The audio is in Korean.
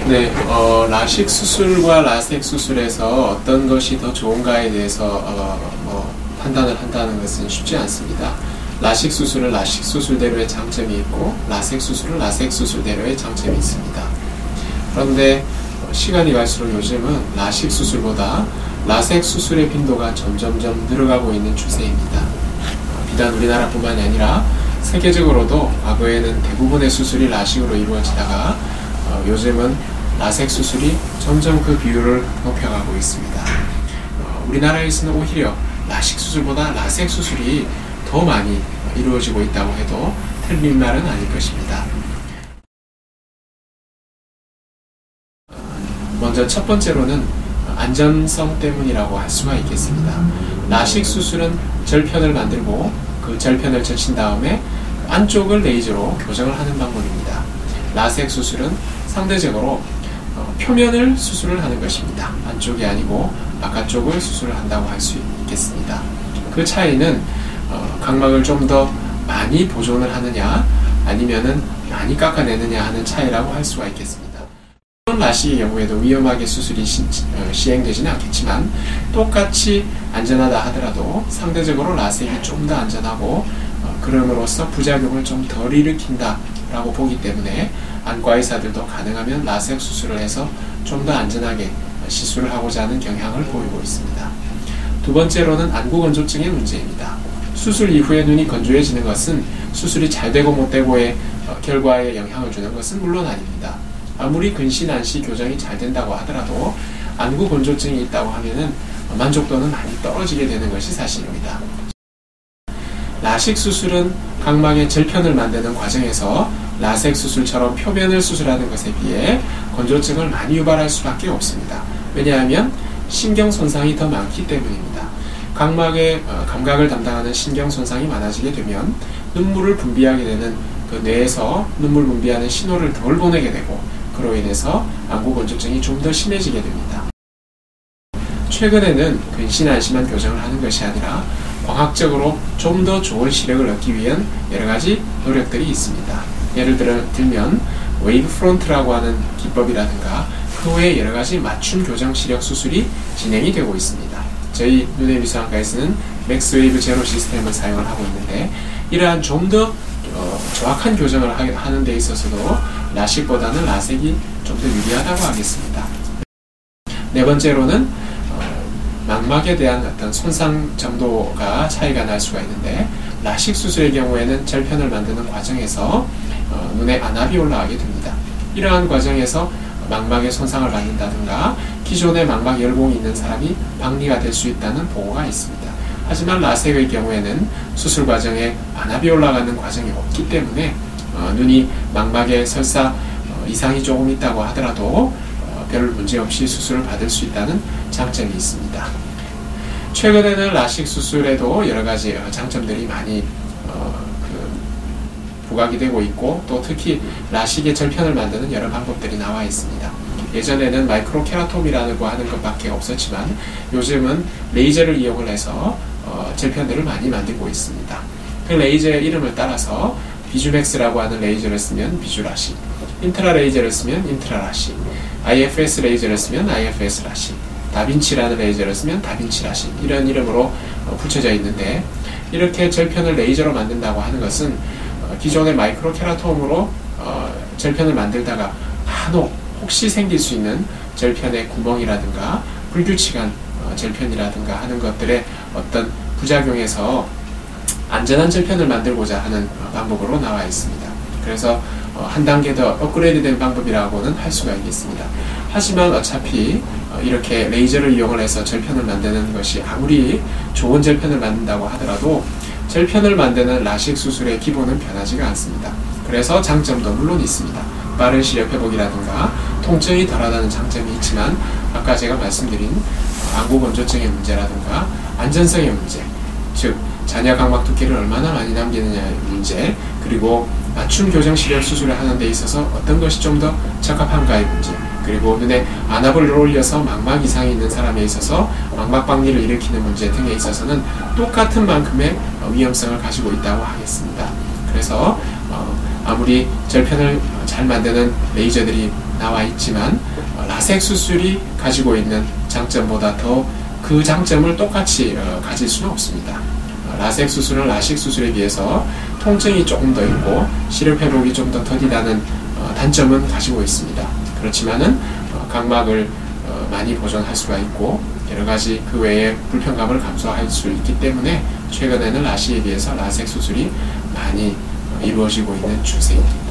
네, 라식 수술과 라섹 수술에서 어떤 것이 더 좋은가에 대해서 판단을 한다는 것은 쉽지 않습니다. 라식 수술은 라식 수술대로의 장점이 있고 라섹 수술은 라섹 수술대로의 장점이 있습니다. 그런데 시간이 갈수록 요즘은 라식 수술보다 라섹 수술의 빈도가 점점점 늘어가고 있는 추세입니다. 비단 우리나라뿐만이 아니라 세계적으로도 과거에는 대부분의 수술이 라식으로 이루어지다가 요즘은 라섹 수술이 점점 그 비율을 높여가고 있습니다. 우리나라에서는 오히려 라식 수술보다 라섹 수술이 더 많이 이루어지고 있다고 해도 틀린 말은 아닐 것입니다. 먼저 첫 번째로는 안전성 때문이라고 할 수가 있겠습니다. 라식 수술은 절편을 만들고 그 절편을 젖힌 다음에 안쪽을 레이저로 교정을 하는 방법입니다. 라섹 수술은 상대적으로 표면을 수술을 하는 것입니다. 안쪽이 아니고 바깥쪽을 수술을 한다고 할 수 있겠습니다. 그 차이는 각막을 좀 더 많이 보존을 하느냐 아니면은 많이 깎아내느냐 하는 차이라고 할 수가 있겠습니다. 라식의 경우에도 위험하게 수술이 시행되지는 않겠지만 똑같이 안전하다 하더라도 상대적으로 라섹이 좀 더 안전하고 그럼으로써 부작용을 좀 덜 일으킨다 라고 보기 때문에 안과 의사들도 가능하면 라섹 수술을 해서 좀 더 안전하게 시술을 하고자 하는 경향을 보이고 있습니다. 두 번째로는 안구 건조증의 문제입니다. 수술 이후에 눈이 건조해지는 것은 수술이 잘 되고 못 되고의 결과에 영향을 주는 것은 물론 아닙니다. 아무리 근시난시 교정이 잘 된다고 하더라도 안구 건조증이 있다고 하면은 만족도는 많이 떨어지게 되는 것이 사실입니다. 라식 수술은 각막의 절편을 만드는 과정에서 라섹 수술처럼 표면을 수술하는 것에 비해 건조증을 많이 유발할 수밖에 없습니다. 왜냐하면 신경 손상이 더 많기 때문입니다. 각막의 감각을 담당하는 신경 손상이 많아지게 되면 눈물을 분비하게 되는 그 뇌에서 눈물 분비하는 신호를 덜 보내게 되고 그로 인해서 안구 건조증이 좀 더 심해지게 됩니다. 최근에는 근시난시만 교정을 하는 것이 아니라 광학적으로 좀 더 좋은 시력을 얻기 위한 여러 가지 노력들이 있습니다. 예를 들면 웨이브 프론트라고 하는 기법이라든가 그 외에 여러 가지 맞춤 교정 시력 수술이 진행이 되고 있습니다. 저희 눈의미술학과에서는 맥스웨이브 제로 시스템을 사용을 하고 있는데 이러한 좀 더 정확한 교정을 하는 데 있어서도 라식보다는 라섹이 좀 더 유리하다고 하겠습니다. 네 번째로는 망막에 대한 어떤 손상 정도가 차이가 날 수가 있는데 라식 수술의 경우에는 절편을 만드는 과정에서 눈에 안압이 올라가게 됩니다. 이러한 과정에서 망막에 손상을 받는다든가 기존에 망막 열공이 있는 사람이 박리가 될 수 있다는 보고가 있습니다. 하지만 라섹의 경우에는 수술 과정에 안압이 올라가는 과정이 없기 때문에 눈이 망막에 설사 이상이 조금 있다고 하더라도 별 문제 없이 수술을 받을 수 있다는 장점이 있습니다. 최근에는 라식 수술에도 여러 가지 장점들이 많이 부각이 되고 있고 또 특히 라식의 절편을 만드는 여러 방법들이 나와 있습니다. 예전에는 마이크로 케라톰이라고 하는 것밖에 없었지만 요즘은 레이저를 이용을 해서 절편들을 많이 만들고 있습니다. 그 레이저의 이름을 따라서 비주맥스라고 하는 레이저를 쓰면 비주라식, 인트라 레이저를 쓰면 인트라 라식, IFS 레이저를 쓰면 IFS 라식, 다빈치라는 레이저를 쓰면 다빈치 라식 이런 이름으로 붙여져 있는데 이렇게 절편을 레이저로 만든다고 하는 것은 기존의 마이크로 케라톰으로 절편을 만들다가 간혹 혹시 생길 수 있는 절편의 구멍이라든가 불규칙한 절편이라든가 하는 것들의 어떤 부작용에서 안전한 절편을 만들고자 하는 방법으로 나와 있습니다. 그래서 한 단계 더 업그레이드된 방법이라고는 할 수가 있겠습니다. 하지만 어차피 이렇게 레이저를 이용을 해서 절편을 만드는 것이 아무리 좋은 절편을 만든다고 하더라도 절편을 만드는 라식 수술의 기본은 변하지가 않습니다. 그래서 장점도 물론 있습니다. 빠른 시력 회복이라든가 통증이 덜하다는 장점이 있지만 아까 제가 말씀드린 안구 건조증의 문제라든가 안전성의 문제, 즉 잔여 각막 두께를 얼마나 많이 남기느냐의 문제, 그리고 맞춤 교정 시력 수술을 하는 데 있어서 어떤 것이 좀 더 적합한가의 문제, 그리고 눈에 안압을 올려서 망막 이상이 있는 사람에 있어서 망막 박리를 일으키는 문제 등에 있어서는 똑같은 만큼의 위험성을 가지고 있다고 하겠습니다. 그래서 아무리 절편을 잘 만드는 레이저들이 나와 있지만 라섹 수술이 가지고 있는 장점보다 더 그 장점을 똑같이 가질 수는 없습니다. 라섹 수술은 라식 수술에 비해서 통증이 조금 더 있고 시력 회복이 좀 더 더디다는 단점은 가지고 있습니다. 그렇지만은 각막을 많이 보존할 수가 있고 여러 가지 그 외에 불편감을 감소할 수 있기 때문에 최근에는 라식에 비해서 라섹 수술이 많이 이루어지고 있는 추세입니다.